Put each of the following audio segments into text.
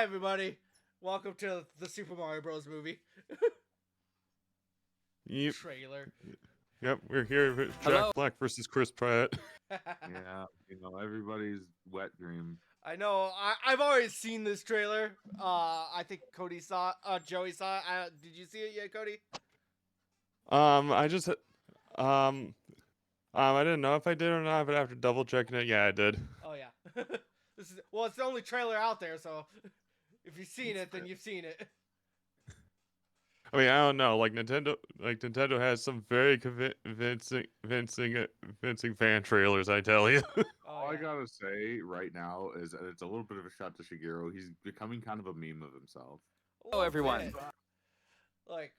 everybody. Welcome to the Super Mario Bros. Movie Yep. trailer. Yep, we're here with Jack Hello. Black versus Chris Pratt. Yeah, everybody's wet dream. I know. I've already seen this trailer. I think Cody saw it. Joey saw it. Did you see it yet, Cody? I just I didn't know if I did or not, but after double checking it, yeah, I did. Oh yeah. It's the only trailer out there, so if you've seen it, then you've seen it. I mean, I don't know. Nintendo has some very convincing fan trailers. I tell you. All I gotta say right now is that it's a little bit of a shot to Shigeru. He's becoming kind of a meme of himself. Hello, everyone. Like,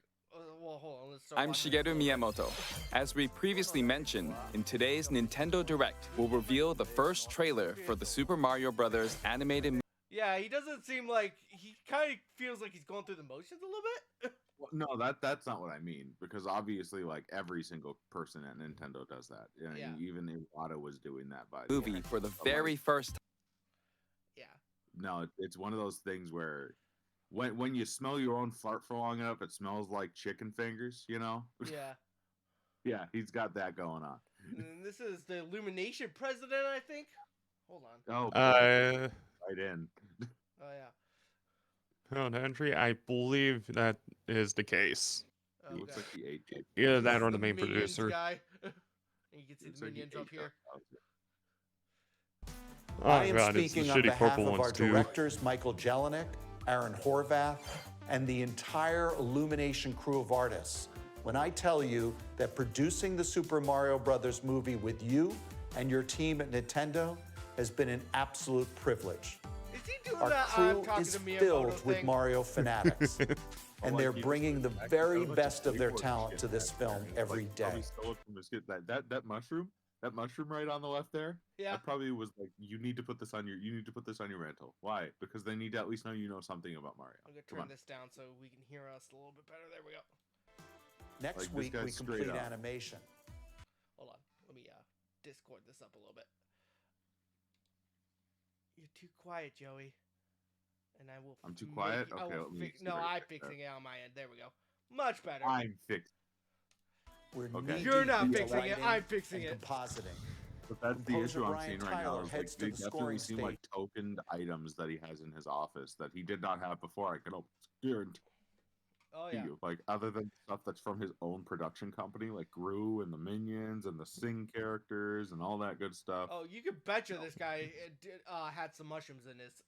well, hold on. Let's start. I'm Shigeru Miyamoto. As we previously mentioned, in today's Nintendo Direct, we'll reveal the first trailer for the Super Mario Bros. Animated movie. Yeah, he doesn't seem like he kind of feels like he's going through the motions a little bit. Well, no, that's not what I mean. Because obviously, like every single person at Nintendo does that. You know, Yeah. Even Iwata was doing that by Movie for the very first time. Yeah. No, it's one of those things where when you smell your own fart for long enough, it smells like chicken fingers. You know? Yeah. Yeah, he's got that going on. And this is the Illumination president, I think. Hold on. Oh, Uh, right in. Oh yeah. on entry, I believe that is the case. Oh, He looks God. like the 8 Either This that is or the main Minions producer. guy. And you can see Looks the like he minions up ate here. Oh I am god, it's the speaking on shitty behalf purple of ones our too. directors, Michael Jelinek, Aaron Horvath, and the entire Illumination crew of artists. When I tell you that producing the Super Mario Brothers movie with you and your team at Nintendo has been an absolute privilege. Is he doing Our that? crew talking is to Miyamoto filled with thing? Mario fanatics, and Like, they're he bringing the looks like very a best of their skateboard talent shit to this back film there. It's every like, day. probably stole it from his kid. That mushroom right on the left there. Yeah. That probably was like, you need to put this on your rental. Why? Because they need to at least know you know something about Mario. I'm gonna Come turn on. this down so we can hear us a little bit better. There we go. Next Like, this week, guy's we straight complete up. animation. Hold on. Let me Discord this up a little bit. You're too quiet, Joey. And I will. I'm too make quiet? you- I Okay, will let me fix. see No, if I can I'm fix that. fixing it on my end. There we go. Much better. I'm fixed. We're Okay. You're knee-deep not in fixing it. lighting I'm fixing and it. compositing. But that's the Composer issue I'm Brian seeing right now. Tyler Is heads like to they the definitely scoring seem like tokened items that he has in his office that he did not have before. I can almost guarantee Oh yeah. you, like other than stuff that's from his own production company, like Gru and the Minions and the Sing characters and all that good stuff. Oh, you can betcha this guy had some mushrooms in his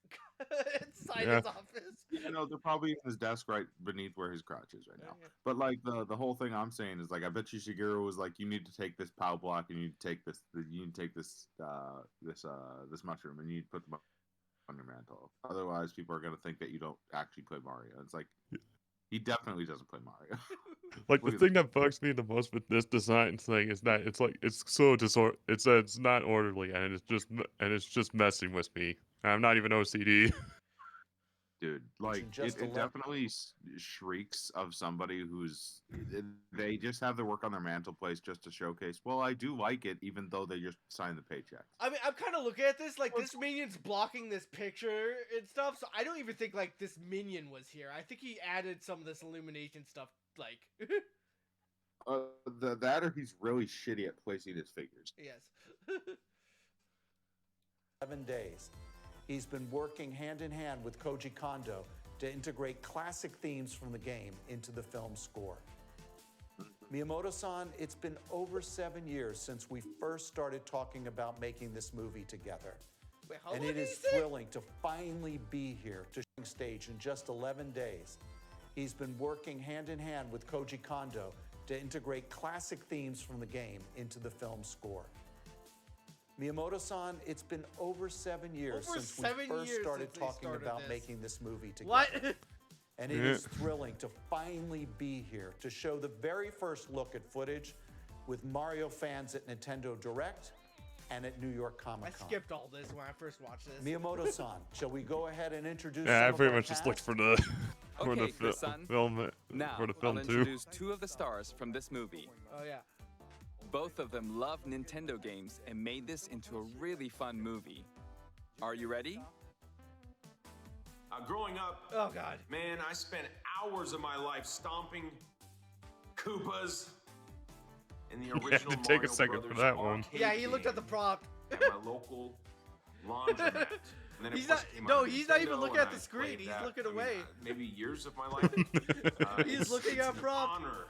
inside Yeah. his office. You know, they're probably in his desk right beneath where his crotch is right now. Okay. But like the whole thing I'm saying is like, I bet you Shigeru was like, you need to take this POW block and you need to take this this mushroom and you need to put them on your mantle. Otherwise, people are gonna think that you don't actually play Mario. It's like he definitely doesn't play Mario. Like the Look at thing that bugs me the most with this design thing is that it's like it's so it's not orderly and it's just messing with me. I'm not even OCD. Dude, like just it 11 definitely shrieks of somebody who's they just have their work on their mantle place just to showcase. Well, I do like it, even though they just sign the paychecks. I mean, I'm kind of looking at this like this minion's blocking this picture and stuff, so I don't even think like this minion was here. I think he added some of this illumination stuff, like. That or he's really shitty at placing his figures. Yes. 7 days. He's been working hand in hand with Koji Kondo to integrate classic themes from the game into the film score. Miyamoto-san, it's been over 7 years since we first started talking about making this movie together. Wait, how And long it did is he say? thrilling to finally be here to stage in just 11 days. He's been working hand in hand with Koji Kondo to integrate classic themes from the game into the film score. Miyamoto-san, it's been over 7 years Over since 7 we first years started since they talking started about this. making this movie together. What? And it is thrilling to finally be here to show the very first look at footage with Mario fans at Nintendo Direct and at New York I Comic Con. skipped all this when I first watched this. Miyamoto-san, shall we go ahead and introduce Yeah, I some of pretty our much just looked cast? for the for Okay, the Chris-san. film Now, for the I'll film too. introduce two of the stars from this movie. Oh yeah. Both of them love Nintendo games and made this into a really fun movie. Are you ready? Growing up, Oh God. man, I spent hours of my life stomping Koopas in the You had original to take a Mario second for Brothers that one. arcade Yeah, he looked at the game prompt. at my local laundromat. And then He's of course not- it came no, out on he's not even Nintendo, looking and at the I screen. played He's that, looking I mean, away. maybe years of my life. He's looking at it's prompt. an honor,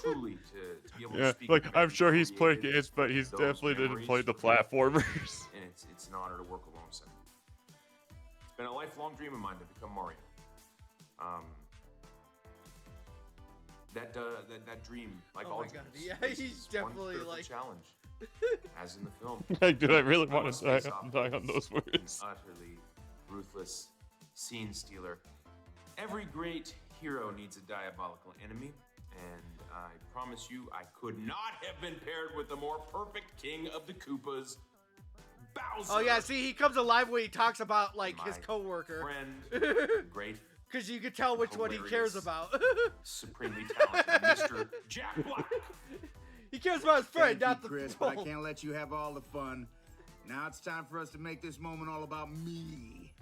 truly, to be able to Yeah, speak. like with the man I'm sure who he's played created games, but he's those definitely didn't play memories the for me. platformers. And it's an honor to work alongside. It's been a lifelong dream of mine to become Mario. That dream, like Oh all my God, dreams, yeah, faces he's one definitely, critical like- challenge, as in the film. Like, dude, I really want must to die, face off die on against those an words. utterly ruthless scene stealer. Every great hero needs a diabolical enemy, and I promise you, I could not have been paired with the more perfect king of the Koopas, Bowser. Oh yeah, see, he comes alive when he talks about like his My coworker, friend, great, because you can tell which one he cares Hilarious. about. supremely talented Mr. Jack Black. He cares about his friend, Thank you, not the Chris, but I troll. can't let you have all the fun. Now it's time for us to make this moment all about me.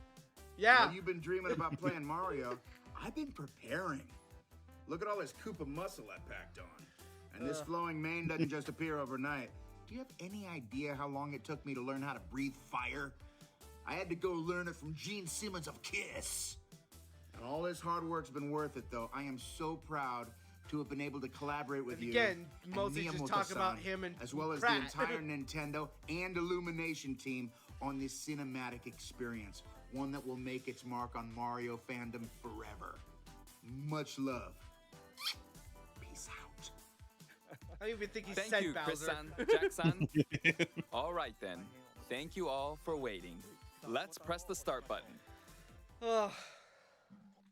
Yeah. While you've been dreaming about playing Mario, I've been preparing. Look at all this Koopa muscle I packed on. And this flowing mane doesn't just appear overnight. Do you have any idea how long it took me to learn how to breathe fire? I had to go learn it from Gene Simmons of Kiss. And all this hard work's been worth it, though. I am so proud to have been able to collaborate with And you. again, and mostly just Miyamoto-san, talk about him and as well as Pratt. the entire Nintendo and Illumination team on this cinematic experience. One that will make its mark on Mario fandom forever. Much love. Peace out. I don't even think he Thank said you, Bowser. Chris-san, Jack-san. All right then. Thank you all for waiting. Let's press the start button. Ugh.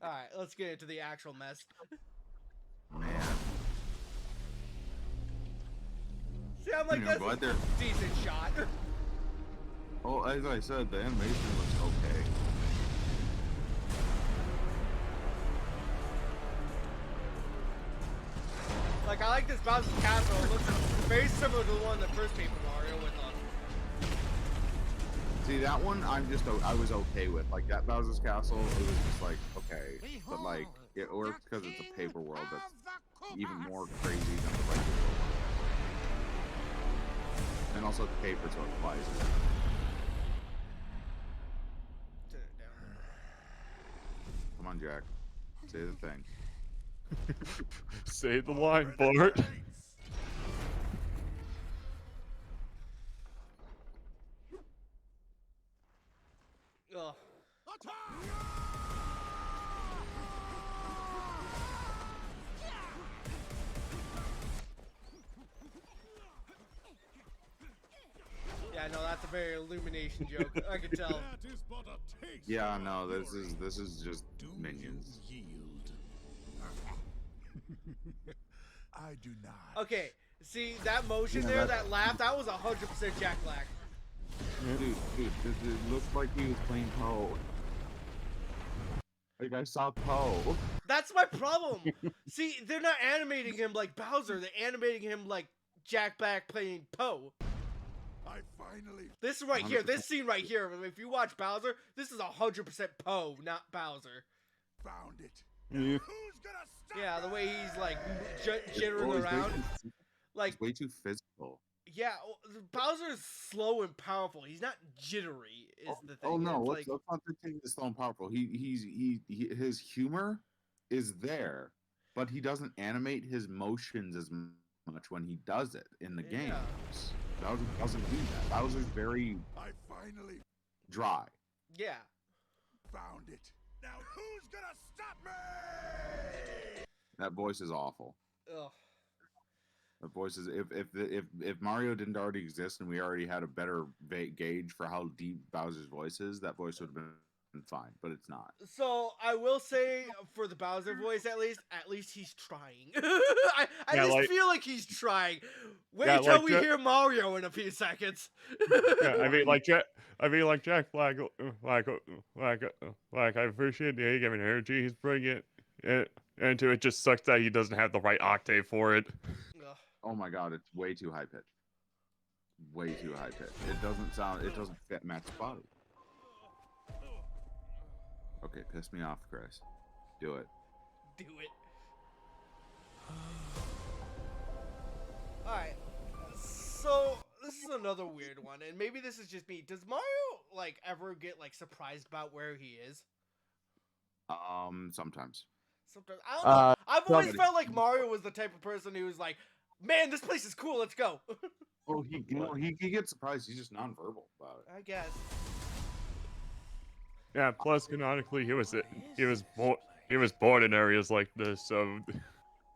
All right, let's get into the actual mess. Man. See, I'm like, You know, that's but a they're- decent shot. Oh, as I said, the animation looks okay. Like, I like this Bowser's Castle. It looks very similar to the one in the first Paper Mario with See, that one I was okay with. Like that Bowser's Castle, it was just like okay, but like it works because it's a paper world that's even more crazy than the regular world. And also it's paper, so it flies. Turn it down. Come on, Jack, say the thing. Say the line, Bart. Ugh. Yeah, no, that's a very Illumination joke. I can tell. Yeah, no, this is just minions. I do not. Okay, see that motion Yeah, there, that- that laugh, that was 100% Jack Black. Dude, it looked like he was playing Poe. Like I saw Poe. That's my problem. See, they're not animating him like Bowser. They're animating him like Jack Black playing Poe. I finally This right here, this scene right here, if you watch Bowser, this is 100% Poe, not Bowser. found it. Yeah. Who's gonna stop Yeah, the way he's like It's jittering always around. Like, way too physical. yeah, Bowser is slow and powerful. He's not jittery, is the thing. Oh no, It's let's not think he's so powerful. His humor is there, but he doesn't animate his motions as much when he does it in the Yeah. games. Bowser doesn't do that. Bowser's very I finally dry. yeah. found it. Now who's gonna stop me? That voice is awful. Ugh. The voice is if Mario didn't already exist and we already had a better gauge for how deep Bowser's voice is, that voice would have been fine, but it's not. So I will say, for the Bowser voice, at least he's trying. I Yeah, just like- feel like he's trying. Wait Yeah, till like we Ja- hear Mario in a few seconds. Yeah, I mean, like Jack Black, like I appreciate the egg and energy he's bringing into it. Just sucks that he doesn't have the right octave for it. Ugh. Oh my god, it's way too high pitched. Way too high pitched. It doesn't fit Matt's body. Okay, piss me off, Chris. Do it. Do it. Alright. So, this is another weird one, and maybe this is just me. Does Mario, like, ever get, like, surprised about where he is? Sometimes. Sometimes. I don't know. I've always somebody- felt like Mario was the type of person who was like, man, this place is cool, let's go. Well, he gets surprised. He's just nonverbal about it. I guess. Yeah, plus canonically he was born in areas like this, so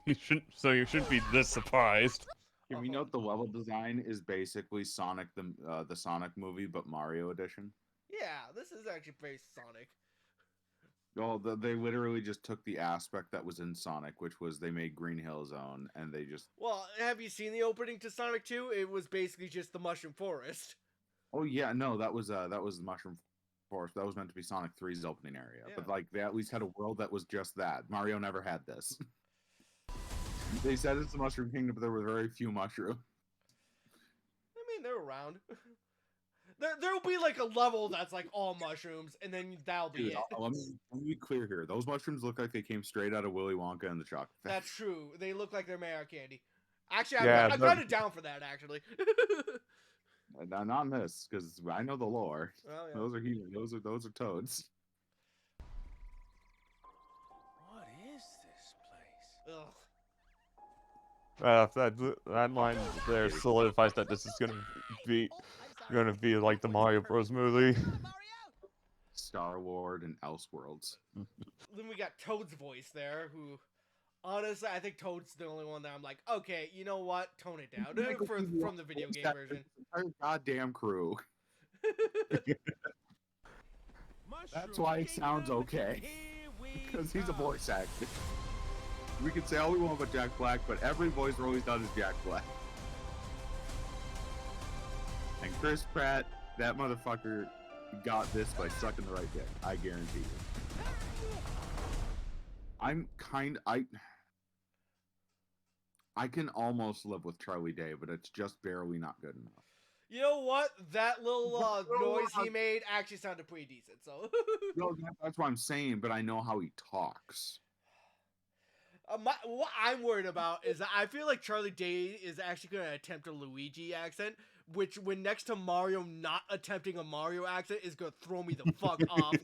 you shouldn't be this surprised. If you note, the level design is basically Sonic the Sonic movie, but Mario edition. Yeah, this is actually very Sonic. Well, they literally just took the aspect that was in Sonic, which was they made Green Hill Zone, and they just. Well, have you seen the opening to Sonic 2? It was basically just the Mushroom Forest. Oh yeah, no, that was the Mushroom Forest. That was meant to be Sonic 3's opening area, Yeah. but like they at least had a world that was just that. Mario never had this. They said it's the Mushroom Kingdom, but there were very few mushrooms. I mean, they're around. There'll be like a level that's like all mushrooms, and then that'll be Dude, it. let me be clear here. Those mushrooms look like they came straight out of Willy Wonka and the Chocolate Factory. That's true. They look like they're made out of candy. Actually, Yeah, I'm kind of down for that, actually. Not in this, because I know the lore. Oh, yeah. Those are human. Those are toads. What is this place? Ugh. That line there solidifies that this is gonna be like the Mario Bros. Movie. Star Lord and Elseworlds. Then we got Toad's voice there, who, honestly, I think Toad's the only one that I'm like, okay, you know what? Tone it down from the video game version. Entire goddamn crew. That's why he sounds okay. Because he's a voice actor. We can say all we want about Jack Black, but every voice role he's done is Jack Black. And Chris Pratt, that motherfucker got this by sucking the right dick. I guarantee you. I can almost live with Charlie Day, but it's just barely not good enough. You know what? That little noise he made actually sounded pretty decent, so... No, that's what I'm saying, but I know how he talks. What I'm worried about is that I feel like Charlie Day is actually going to attempt a Luigi accent, which, when next to Mario not attempting a Mario accent, is going to throw me the fuck off.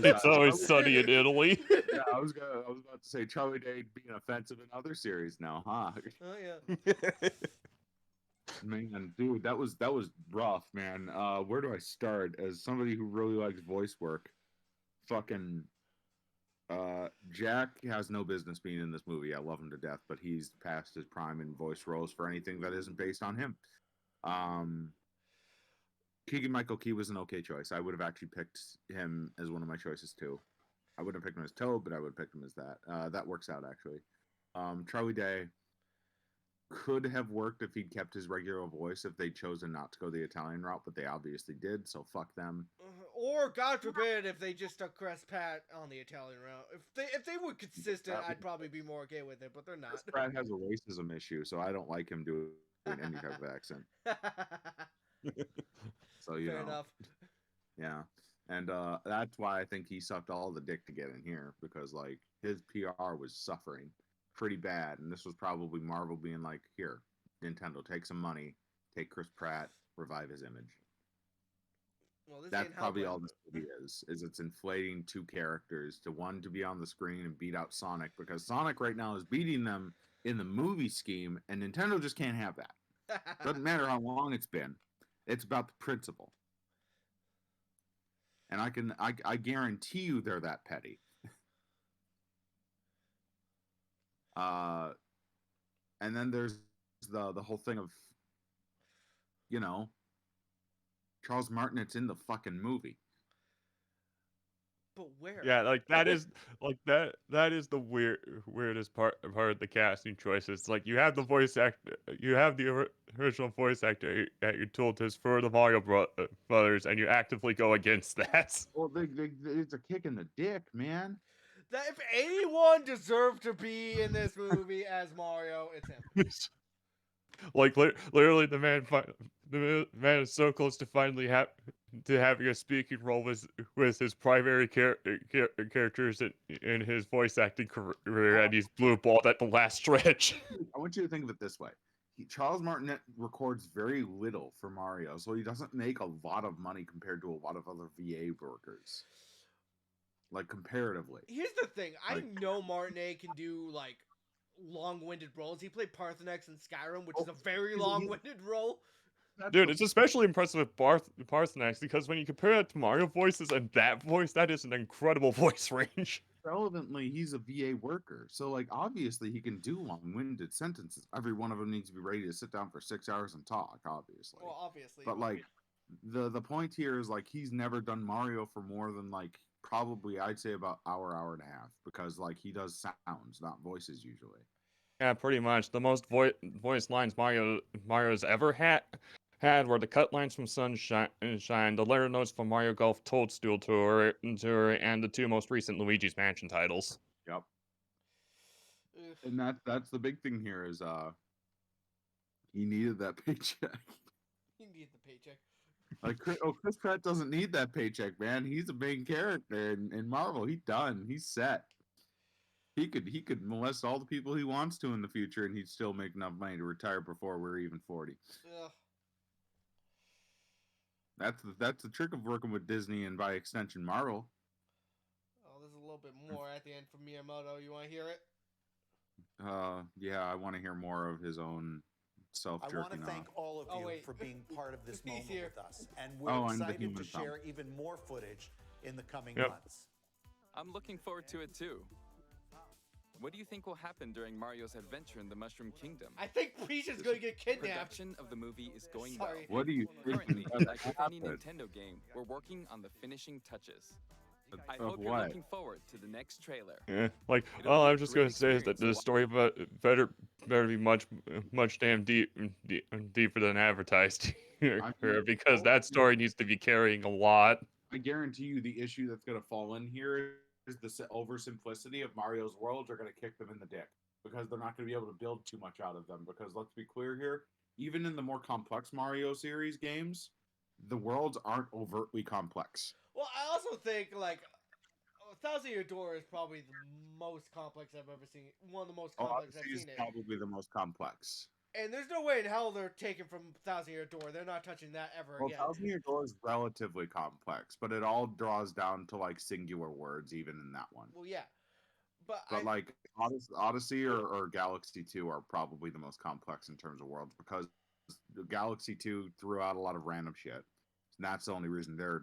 It's always sunny in Italy. Yeah, I was about to say Charlie Day being offensive in other series now, huh? Oh yeah. Man, dude, that was rough, man. Where do I start? As somebody who really likes voice work, fucking Jack has no business being in this movie. I love him to death, but he's past his prime in voice roles for anything that isn't based on him. Keegan-Michael Key was an okay choice. I would have actually picked him as one of my choices too. I wouldn't have picked him as Toad, but I would have picked him as that. That works out actually. Charlie Day could have worked if he'd kept his regular voice if they'd chosen not to go the Italian route, but they obviously did, so fuck them. Or, God forbid, if they just stuck Chris Pratt on the Italian route. If they were consistent, I'd probably be more okay with it, but they're not. Chris Pratt has a racism issue, so I don't like him doing any type of accent. So, you Fair know. enough. Yeah. And that's why I think he sucked all the dick to get in here, because, like, his PR was suffering pretty bad, and this was probably Marvel being like, here, Nintendo, take some money, take Chris Pratt, revive his image. Well, this That's ain't probably helping. all this movie is it's inflating two characters to one to be on the screen and beat out Sonic, because Sonic right now is beating them in the movie scheme, and Nintendo just can't have that. Doesn't matter how long it's been. It's about the principle. And I guarantee you they're that petty. And then there's the whole thing of, you know, Charles Martinet's in the fucking movie. But where? Yeah, like that is the weirdest part of the casting choices. Like you have the voice actor, you have the original voice actor at your tool to for the Mario Brothers, and you actively go against that. Well, it's a kick in the dick, man. That if anyone deserved to be in this movie as Mario, it's him. Like literally, the man the man is so close to finally having a speaking role with his primary characters in his voice acting career, and he's blue balled at the last stretch. I want you to think of it this way. Charles Martinet records very little for Mario, so he doesn't make a lot of money compared to a lot of other VA workers. Like, comparatively. Here's the thing. I Like- know Martinet can do, like, long-winded roles. He played Parthenax in Skyrim, which is a very long-winded role. Dude, it's especially impressive with Parthenax because when you compare it to Mario voices and that voice, that is an incredible voice range. Relevantly, he's a VA worker, so like obviously he can do long-winded sentences. Every one of them needs to be ready to sit down for 6 hours and talk, obviously. Well, obviously. But like the point here is like he's never done Mario for more than like probably I'd say about hour and a half because like he does sounds, not voices usually. Yeah, pretty much. The most voice lines Mario's ever had were the cut lines from Sunshine, the lyric notes from Mario Golf Toadstool Tour, and the 2 most recent Luigi's Mansion titles. Yep. Ugh. And that's the big thing here is he needed that paycheck. He needs the paycheck. Like Chris Pratt doesn't need that paycheck, man. He's a main character in Marvel. He's done. He's set. He could molest all the people he wants to in the future, and he'd still make enough money to retire before we're even 40. Ugh. That's the trick of working with Disney and by extension Marvel. Oh, there's a little bit more at the end from Miyamoto. You want to hear it? Yeah, I want to hear more of his own self-jerking I want to thank all of Oh, you wait. for being part of this He's moment here. with us, and we're Oh, and the excited to human thumb. share even more footage in the coming Yep. months. I'm looking forward to it too. What do you think will happen during Mario's adventure in the Mushroom Kingdom? I think Peach is going to get kidnapped. Production of the movie is going Sorry. well. What do you think? Currently, is like with any Nintendo game, we're working on the finishing touches. I Of hope you're what? looking forward to the next trailer. Yeah, like It'll all be a I'm just great gonna say is that experience the to story better be much damn deeper than advertised here, I mean, because that story needs to be carrying a lot. I guarantee you the issue that's going to fall in here is the oversimplicity of Mario's worlds are going to kick them in the dick because they're not going to be able to build too much out of them. Because let's be clear here, even in the more complex Mario series games, the worlds aren't overtly complex. Well, I also think, like, Thousand Year Door is probably the most complex I've ever seen. One of the most complex I've Odyssey is seen it. probably the most complex. And there's no way in hell they're taken from Thousand Year Door. They're not touching that ever Well, again. Thousand Year Door is relatively complex, but it all draws down to like singular words, even in that one. Well, yeah. But Like Odyssey or Galaxy 2 are probably the most complex in terms of worlds because the Galaxy 2 threw out a lot of random shit. And that's the only reason they're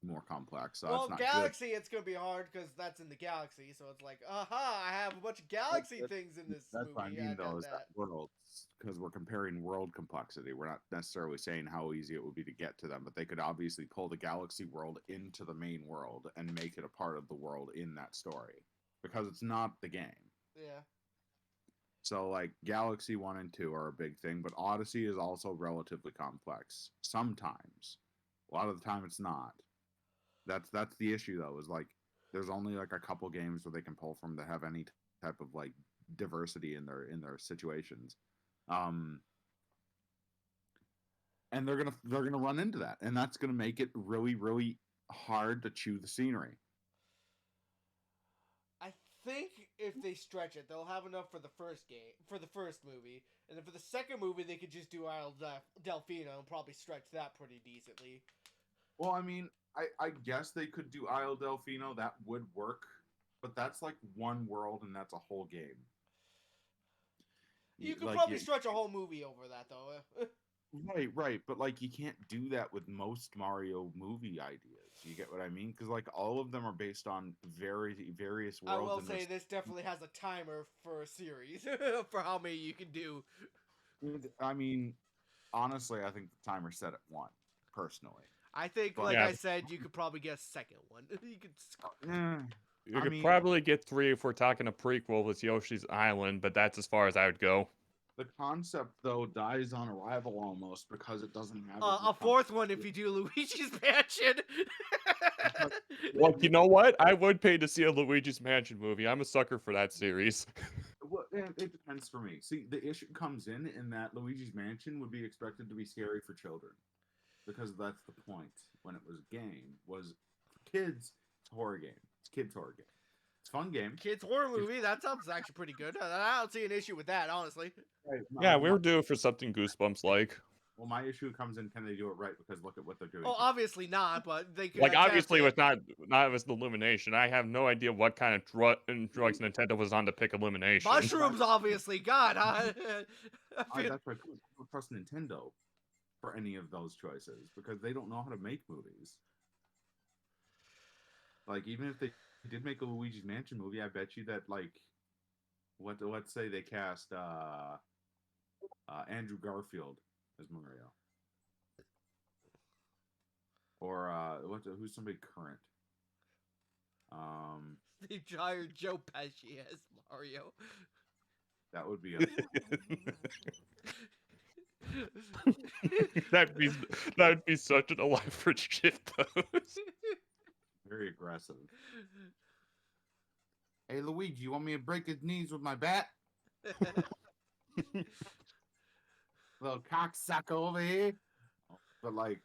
more complex. So well, it's not Galaxy, it's going to be hard because that's in the Galaxy. So it's like, aha, I have a bunch of Galaxy things in this That's movie. what I mean, got though, is that worlds because we're comparing world complexity. We're not necessarily saying how easy it would be to get to them, but they could obviously pull the Galaxy world into the main world and make it a part of the world in that story because it's not the game. Yeah. So, like, Galaxy 1 and 2 are a big thing, but Odyssey is also relatively complex. Sometimes. A lot of the time, it's not. That's the issue, though, is, like, there's only, like, a couple games where they can pull from that have any type of, like, diversity in their situations. And they're gonna run into that, and that's gonna make it really, really hard to chew the scenery. I think if they stretch it, they'll have enough for the first movie, and then for the second movie, they could just do Isle Delfino and probably stretch that pretty decently. Well, I mean, I guess they could do Isle Delfino. That would work, but that's like one world, and that's a whole game. You could Like, probably stretch a whole movie over that, though. Right, but like you can't do that with most Mario movie ideas. You get what I mean? Because like all of them are based on various worlds. I will and say this definitely has a timer for a series for how many you can do. I mean, honestly, I think the timer's set at 1, personally. I think, But- like Yeah. I said, you could probably get a second one. You could. You I could mean- probably get 3 if we're talking a prequel with Yoshi's Island, but that's as far as I would go. The concept though dies on arrival almost because it doesn't have A fourth one if you do Luigi's Mansion. Well, you know what? I would pay to see a Luigi's Mansion movie. I'm a sucker for that series. Well, it depends for me. See, the issue comes in that Luigi's Mansion would be expected to be scary for children, because that's the point. When it was a game, was for kids. It's a horror game. It's a kids horror game. It's a fun game. Kids horror movie. That sounds actually pretty good. I don't see an issue with that, honestly. Right. Yeah, we were due for something Goosebumps like. Well, my issue comes in: can they do it right? Because look at what they're doing. Oh, obviously not, but they could. Like, adapt obviously, it. with not with Illumination. I have no idea what kind of drugs Nintendo was on to pick Illumination. Mushrooms, obviously. God, I feel... That's why I don't trust Nintendo for any of those choices, because they don't know how to make movies. Like, even if they did make a Luigi's Mansion movie, I bet you that, like, let's say they cast Andrew Garfield as Mario, or who's somebody current? They hired Joe Pesci as Mario. That would be that'd be such an elaborate shit post. very aggressive. Hey, Luigi, you want me to break his knees with my bat? Little cocksucker over here. But like,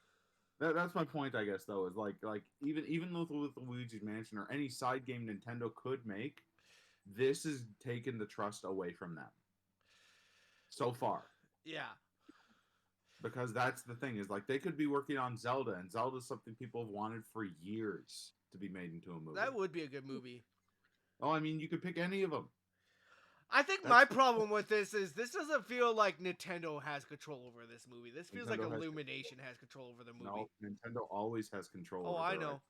that's my point, I guess. Though, is like even with Luigi's Mansion or any side game Nintendo could make, this is taking the trust away from them. So far. Yeah. Because that's the thing, is like they could be working on Zelda, and Zelda's something people have wanted for years to be made into a movie. That would be a good movie. Oh, I mean, you could pick any of them. I think my problem with this is this doesn't feel like Nintendo has control over this movie. This feels like Illumination has control over the movie. No, Nintendo always has control. Oh, I know.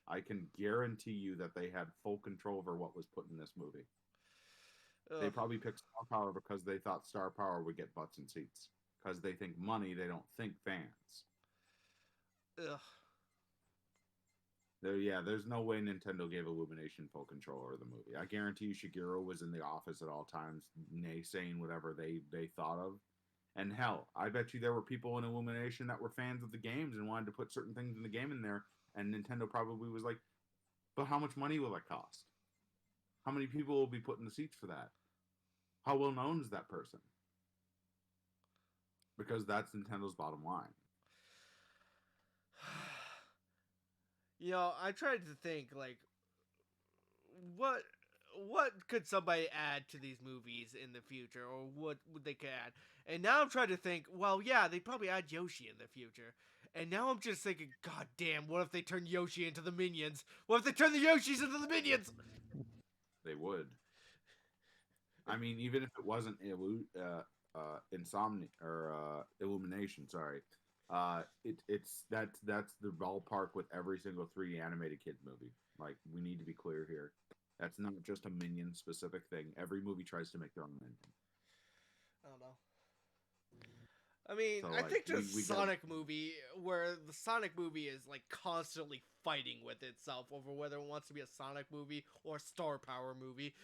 I can guarantee you that they had full control over what was put in this movie. Ugh. They probably picked Star Power because they thought Star Power would get butts and seats. Because they think money, they don't think fans. Ugh. There's no way Nintendo gave Illumination full control over the movie. I guarantee you Shigeru was in the office at all times, naysaying whatever they thought of. And hell, I bet you there were people in Illumination that were fans of the games and wanted to put certain things in the game in there, and Nintendo probably was like, but how much money will it cost? How many people will be put in the seats for that? How well known is that person? Because that's Nintendo's bottom line. You know, I tried to think, like, what could somebody add to these movies in the future, or what would they could add? And now I'm trying to think, well, yeah, they'd probably add Yoshi in the future. And now I'm just thinking, god damn, what if they turn Yoshi into the Minions? What if they turn the Yoshis into the Minions? They would. I mean, even if it wasn't Insomnia or Illumination, sorry. That's the ballpark with every single 3D animated kids movie. Like, we need to be clear here. That's not just a Minion specific thing. Every movie tries to make their own Minion. I don't know. I mean, So, I like, think the Sonic movie, where the Sonic movie is like constantly fighting with itself over whether it wants to be a Sonic movie or a Star Power movie.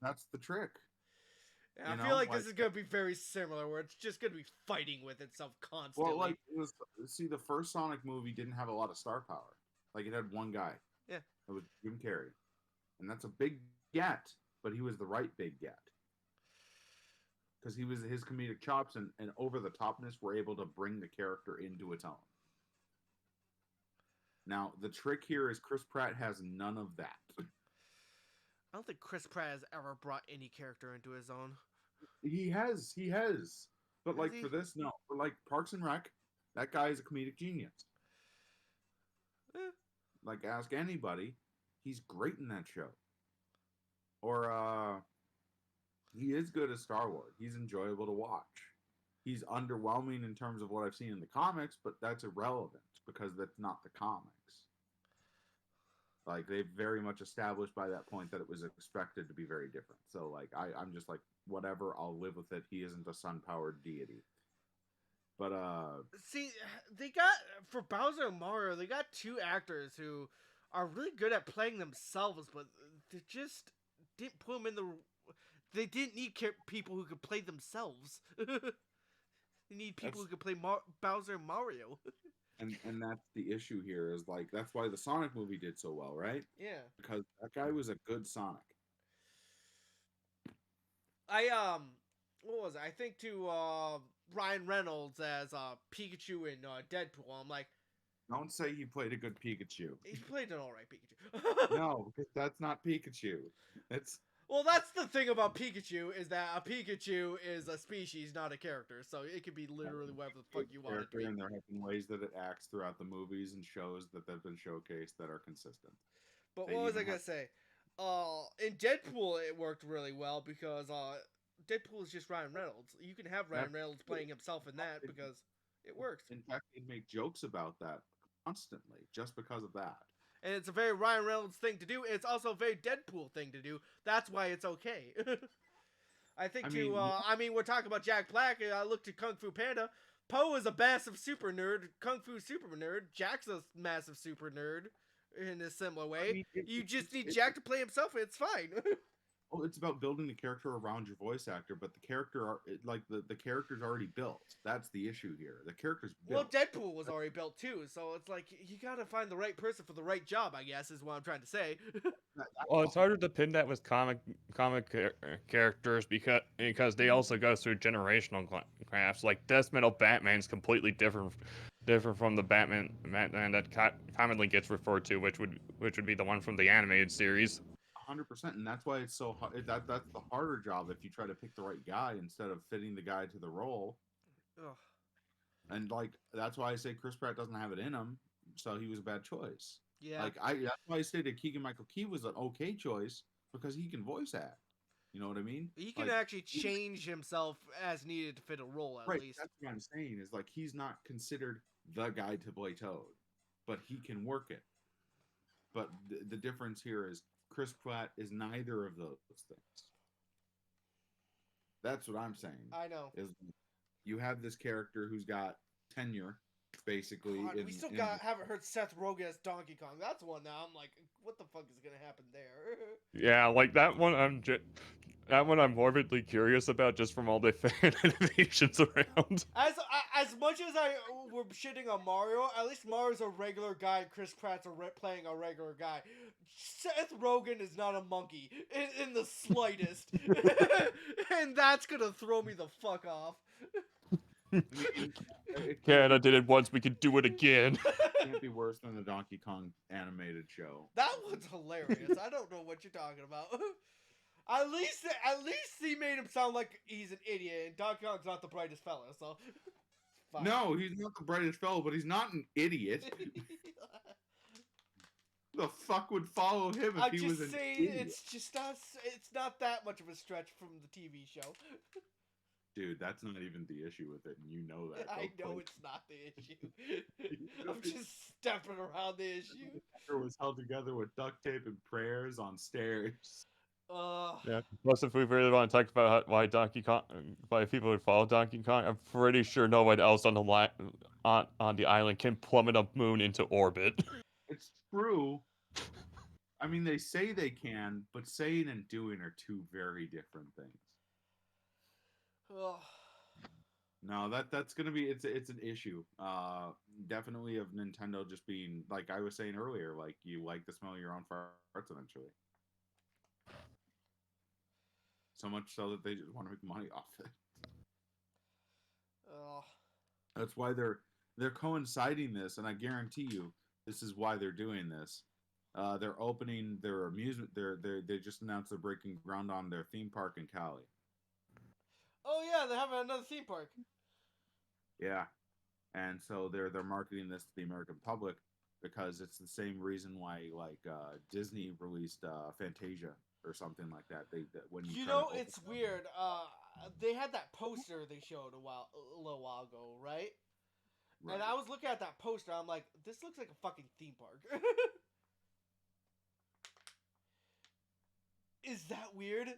That's the trick. I feel like this is going to be very similar, where it's just going to be fighting with itself constantly. Well, like, the first Sonic movie didn't have a lot of star power. Like, it had one guy. Yeah. It was Jim Carrey. And that's a big get, but he was the right big get. Because his comedic chops and over-the-topness were able to bring the character into its own. Now, the trick here is Chris Pratt has none of that. I don't think Chris Pratt has ever brought any character into his own. He has. But, like, for this, no. For, like, Parks and Rec, that guy is a comedic genius. Like, ask anybody. He's great in that show. Or, he is good at Star Wars. He's enjoyable to watch. He's underwhelming in terms of what I've seen in the comics, but that's irrelevant because that's not the comics. Like, they've very much established by that point that it was expected to be very different. So, like, I'm just like, whatever, I'll live with it. He isn't a sun-powered deity. But, see, they got, for Bowser and Mario, they got two actors who are really good at playing themselves, but they just didn't put them in the... They didn't need people who could play themselves. They need people who could play Bowser and Mario. And that's the issue here, is like, that's why the Sonic movie did so well, right? Yeah. Because that guy was a good Sonic. what was it? I think to Ryan Reynolds as Pikachu in Deadpool. I'm like, Don't say he played a good Pikachu. he played an alright Pikachu. No, because that's not Pikachu. It's Well, that's the thing about Pikachu, is that a Pikachu is a species, not a character. So it could be literally whatever the fuck you want it to character, be. and there have been ways that it acts throughout the movies and shows that have been showcased that are consistent. But They what was I even gonna have- say? In Deadpool, it worked really well because Deadpool is just Ryan Reynolds. You can have Ryan That's Reynolds true. playing himself in that because it works. In fact, they make jokes about that constantly just because of that. And it's a very Ryan Reynolds thing to do. It's also a very Deadpool thing to do. That's why it's okay. I think I mean, we're talking about Jack Black. I looked at Kung Fu Panda. Poe is a massive super nerd. Kung Fu super nerd. Jack's a massive super nerd in a similar way. You just need Jack to play himself, and it's fine. Well, it's about building the character around your voice actor, but the character, the character's already built. That's the issue here. The character's built. Well, Deadpool was already built too, so it's like you gotta find the right person for the right job. I guess is what I'm trying to say. Well, it's harder to pin that with characters because they also go through generational crafts. Like Death Metal Batman's completely different from the Batman that commonly gets referred to, which would be the one from the animated series. 100%, and that's why it's so hard. That's the harder job if you try to pick the right guy instead of fitting the guy to the role. Ugh. And like that's why I say Chris Pratt doesn't have it in him, so he was a bad choice. Yeah. Like that's why I stated Keegan Michael Key was an okay choice because he can voice act. You know what I mean? He can Like, actually change himself as needed to fit a role, at right. least. That's what I'm saying is like he's not considered the guy to play Toad, but he can work it. But the difference here is Chris Pratt is neither of those things. That's what I'm saying. I know. Is you have this character who's got tenure, basically. God, we still haven't heard Seth Rogen as Donkey Kong. That's one now. I'm like, what the fuck is gonna happen there? Yeah, like that one. I'm morbidly curious about just from all the fan animations around. As much as we're shitting on Mario, at least Mario's a regular guy. And Chris Pratt's playing a regular guy. Seth Rogen is not a monkey in the slightest, and that's gonna throw me the fuck off. Canada did it once, we could do it again. Can't be worse than the Donkey Kong animated show. That one's hilarious. I don't know what you're talking about. At least he made him sound like he's an idiot, and Donkey Kong's not the brightest fella, so. Fine. No, he's not the brightest fellow, but he's not an idiot. The fuck would follow him if he was an idiot? It's not that much of a stretch from the TV show. Dude, that's not even the issue with it, and you know that. I know it's not the issue. I'm just stepping around the issue. It was held together with duct tape and prayers on stairs. Yeah. Plus, if we really want to talk about why people would follow Donkey Kong, I'm pretty sure no one else on the on the island can plummet a moon into orbit. It's true. I mean, they say they can, but saying and doing are two very different things. No, that's gonna be it's an issue. Definitely of Nintendo just being like I was saying earlier, like you like the smell of your own farts eventually. So much so that they just want to make money off it. That's why they're coinciding this, and I guarantee you, this is why they're doing this. They're opening their amusement. They just announced they're breaking ground on their theme park in Cali. Oh yeah, they're having another theme park. Yeah, and so they're marketing this to the American public because it's the same reason why like Disney released Fantasia or something like that. When you know it's weird. They had that poster they showed a little while ago, right? And I was looking at that poster. I'm like, this looks like a fucking theme park. Is that weird?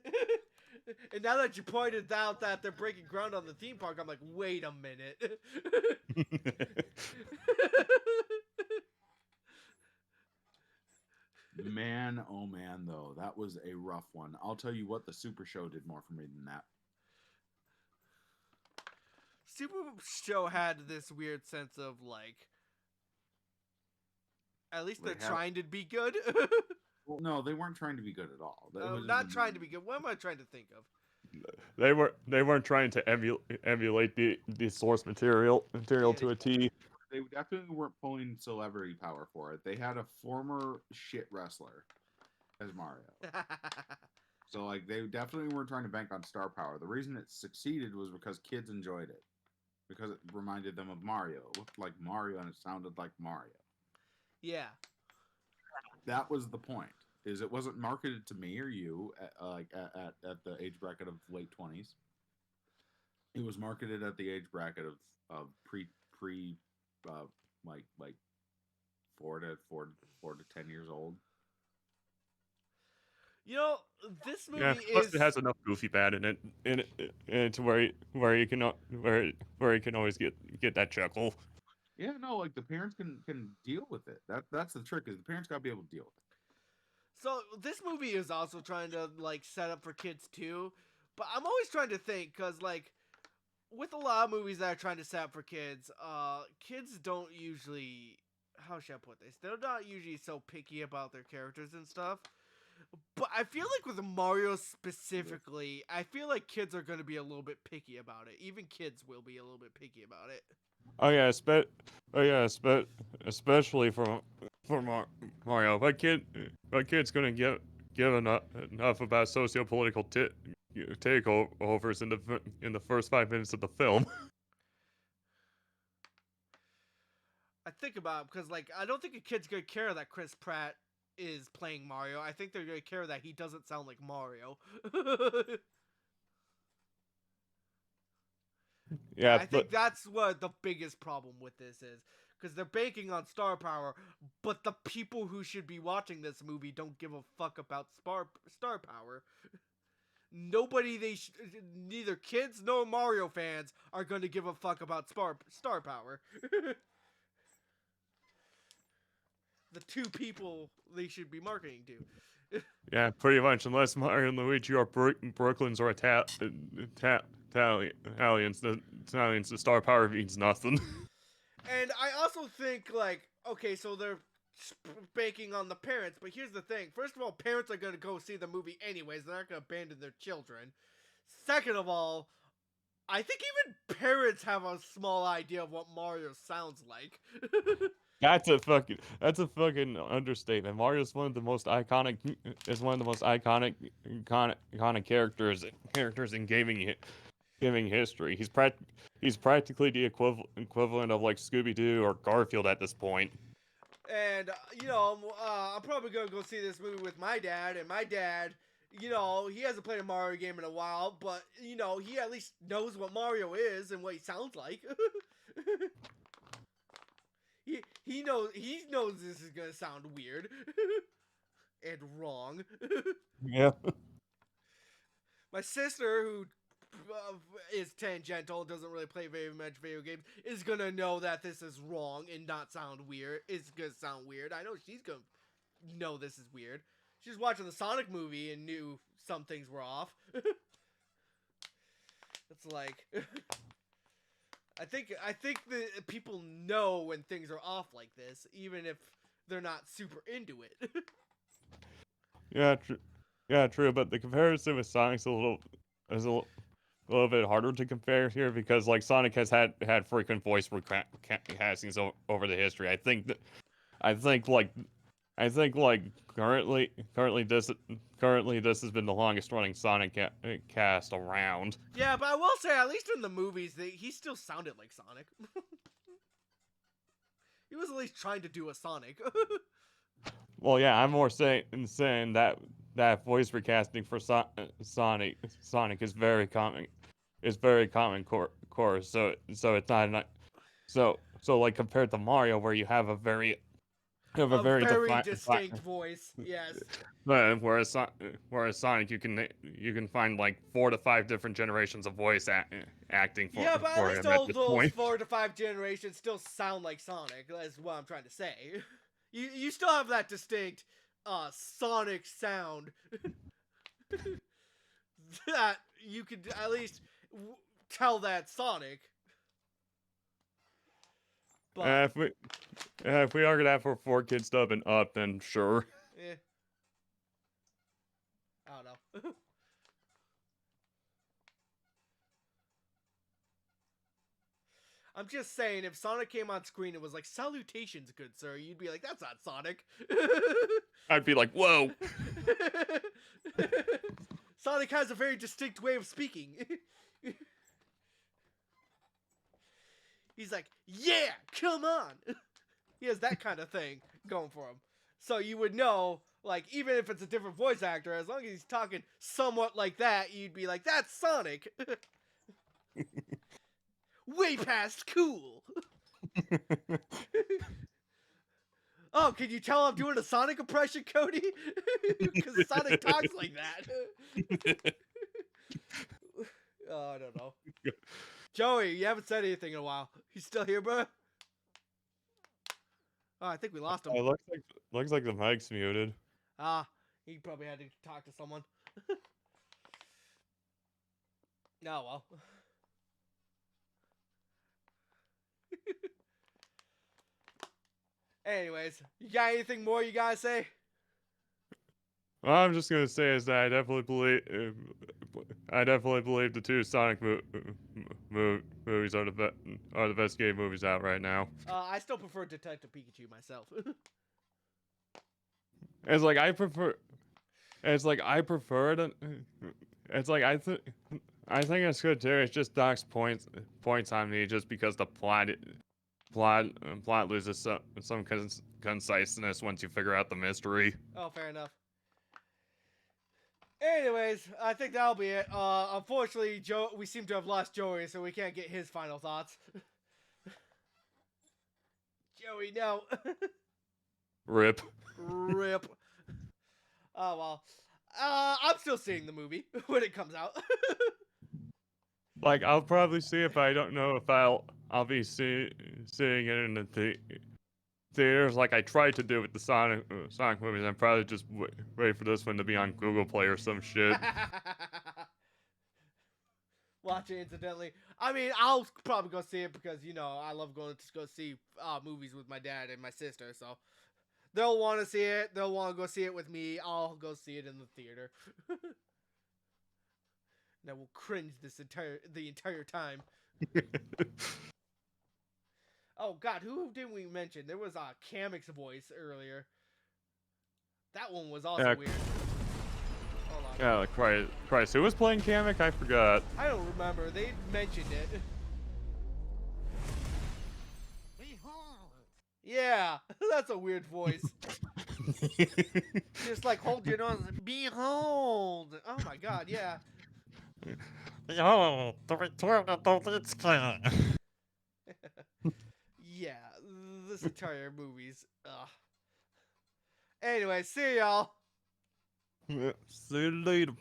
And now that you pointed out that they're breaking ground on the theme park, I'm like, wait a minute. Man, oh man, though, that was a rough one. I'll tell you what, the Super Show did more for me than that. Super Show had this weird sense of like, at least they're trying to be good. Well, no, they weren't trying to be good at all. Not trying to be good. What am I trying to think of? they weren't trying to emulate the source material Yeah, to a T. They definitely weren't pulling celebrity power for it. They had a former shit wrestler as Mario. So like they definitely weren't trying to bank on star power. The reason it succeeded was because kids enjoyed it. Because it reminded them of Mario. It looked like Mario and it sounded like Mario. yeah. That was the point. Is it wasn't marketed to me or you at the age bracket of late 20s. It was marketed at the age bracket of pre like 4 to 10 years old. You know, this Yeah, movie plus is. it has enough goofy bad in it to where you can where you can always get that chuckle. Yeah, no, like the parents can deal with it. That's the trick is the parents got to be able to deal with it. So this movie is also trying to like set up for kids too, but I'm always trying to think because like with a lot of movies that are trying to set up for kids, kids don't usually. How should I put this? They're not usually so picky about their characters and stuff. But I feel like with Mario specifically, I feel like kids are going to be a little bit picky about it. Even kids will be a little bit picky about it. Oh yeah, especially for Mario. My kid's gonna give enough about socio-political takeovers in the first 5 minutes of the film. I think about it because, like, I don't think a kid's going to care that Chris Pratt is playing Mario. I think they're going to care that he doesn't sound like Mario. Yeah, I think that's what the biggest problem with this is. Because they're banking on star power, but the people who should be watching this movie don't give a fuck about star power. Nobody, neither kids nor Mario fans are going to give a fuck about star power. The two people they should be marketing to. yeah, pretty much. Unless Mario and Luigi are Brooklyn's or Italians, the star power means nothing. And I also think, like, okay, so they're banking on the parents, but here's the thing. First of all, parents are going to go see the movie anyways. They're not going to abandon their children. Second of all, I think even parents have a small idea of what Mario sounds like. That's a fucking understatement. Mario's one of the most iconic iconic characters in gaming history. He's practically the equivalent of like Scooby-Doo or Garfield at this point. And, you know, I'm probably going to go see this movie with my dad, and my dad, you know, he hasn't played a Mario game in a while, but, you know, he at least knows what Mario is and what he sounds like. he knows this is going to sound weird and wrong. Yeah. My sister, who is tangential, doesn't really play very much video games, is gonna know that this is wrong and not sound weird. It's gonna sound weird. I know she's gonna know this is weird. She was watching the Sonic movie and knew some things were off. It's like I think the people know when things are off like this, even if they're not super into it. Yeah, true. But the comparison with Sonic's a little bit harder to compare here because like Sonic has had frequent voice castings over the history. I think like currently this has been the longest running Sonic cast around. Yeah, but I will say, at least in the movies, he still sounded like Sonic. He was at least trying to do a Sonic. Well, yeah, I'm more saying that voice recasting for Sonic is very common. It's very common course. So it's not so like compared to Mario where you have a very very distinct voice. Yes. Whereas Sonic, you can find like 4 to 5 different generations of voice acting for Yeah, but at for least him at all this those point. 4 to 5 generations still sound like Sonic. That's what I'm trying to say. You still have that distinct Sonic sound that you could at least tell that Sonic. But If we are gonna have 4 kids dub and up, then sure. I don't know. I'm just saying, if Sonic came on screen and was like, "Salutations, good sir," you'd be like, "That's not Sonic." I'd be like, whoa. Sonic has a very distinct way of speaking. He's like, "Yeah, come on." He has that kind of thing going for him. So you would know, like, even if it's a different voice actor, as long as he's talking somewhat like that, you'd be like, "That's Sonic." Way past cool. Oh, can you tell I'm doing a Sonic impression, Cody? Because Sonic talks like that. Oh, I don't know. Joey, you haven't said anything in a while. You still here, bro? Oh, I think we lost him. It looks like the mic's muted. Ah, he probably had to talk to someone. Oh, well. Anyways, you got anything more you gotta say? All I'm just gonna say is that I definitely believe the two Sonic movies are the best game movies out right now. I still prefer Detective Pikachu myself. It's like I prefer. It's like I prefer it. It's like I think it's good too. It just docks points on me just because the plot loses some conciseness once you figure out the mystery. Oh, fair enough. Anyways, I think that'll be it. Unfortunately, we seem to have lost Joey, so we can't get his final thoughts. Joey, no. Rip. Rip. Oh, well. I'm still seeing the movie when it comes out. Like I'll probably see it, but I don't know if I'll be seeing it in the theaters like I tried to do with the Sonic movies. I'm probably just wait for this one to be on Google Play or some shit. Watch it incidentally. I mean, I'll probably go see it because, you know, I love going to go see movies with my dad and my sister, so they'll want to see it. They'll want to go see it with me. I'll go see it in the theater. And I will cringe the entire time. Oh God, who didn't we mention? There was Kamek's voice earlier. That one was also weird. Hold on. Yeah, Christ, who was playing Kamek? I forgot. I don't remember. They mentioned it. Yeah, that's a weird voice. Just like hold your nose. Behold. Oh my God, yeah. Behold, the return of the Lich King. Yeah, this entire movie's. Anyway, see y'all. See you later.